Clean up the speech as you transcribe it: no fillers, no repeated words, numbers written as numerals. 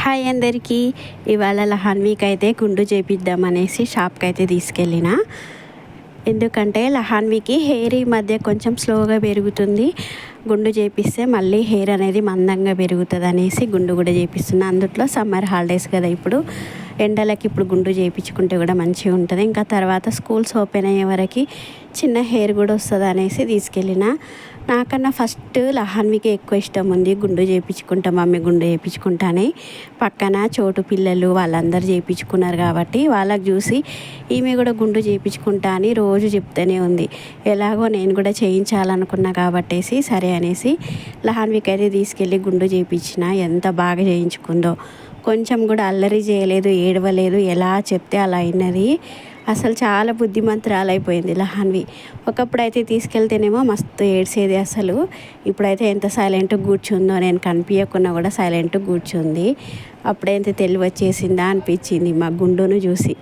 Hi అందరికీ. ఇవాళ లహాన్వీకి అయితే గుండు చేపిద్దామనేసి షాప్కి అయితే తీసుకెళ్ళిన. ఎందుకంటే లహాన్వీకి హెయిర్ ఈ మధ్య కొంచెం స్లోగా పెరుగుతుంది. గుండు చేపిస్తే మళ్ళీ హెయిర్ అనేది మందంగా పెరుగుతుంది అనేసి గుండు కూడా చేపిస్తున్నా. అందుట్లో సమ్మర్ హాలిడేస్ కదా, ఇప్పుడు ఎండలకి ఇప్పుడు గుండు చేయించుకుంటే కూడా మంచిగా ఉంటుంది. ఇంకా తర్వాత స్కూల్స్ ఓపెన్ అయ్యే వరకు చిన్న హెయిర్ కూడా వస్తుంది అనేసి తీసుకెళ్ళిన. నాకన్నా ఫస్ట్ లహాన్వికి ఎక్కువ ఇష్టం ఉంది గుండు చేయించుకుంటా, మమ్మీ గుండు చేయించుకుంటా అని. పక్కన చోటు పిల్లలు వాళ్ళందరూ చేయించుకున్నారు కాబట్టి వాళ్ళకి చూసి ఈమె కూడా గుండు చేయించుకుంటా అని రోజు చెప్తూనే ఉంది. ఎలాగో నేను కూడా చేయించాలనుకున్నా కాబట్టేసి సరే అనేసి లహాన్వికి అయితే తీసుకెళ్ళి గుండు చేయించిన. ఎంత బాగా చేయించుకుందో, కొంచెం కూడా అల్లరి చేయలేదు, ఏడవలేదు, ఎలా చెప్తే అలా అయినది. అసలు చాలా బుద్ధిమంతురాలు అయిపోయింది లహాన్వి. ఒకప్పుడు అయితే తీసుకెళ్తేనేమో మస్తు ఏడ్చేది అసలు. ఇప్పుడైతే ఎంత సైలెంట్గా కూర్చుందో, నేను కనిపించకున్నా కూడా సైలెంట్గా కూర్చుంది. అప్పుడైతే తెలివి వచ్చేసిందా అనిపించింది మా గుండును చూసి.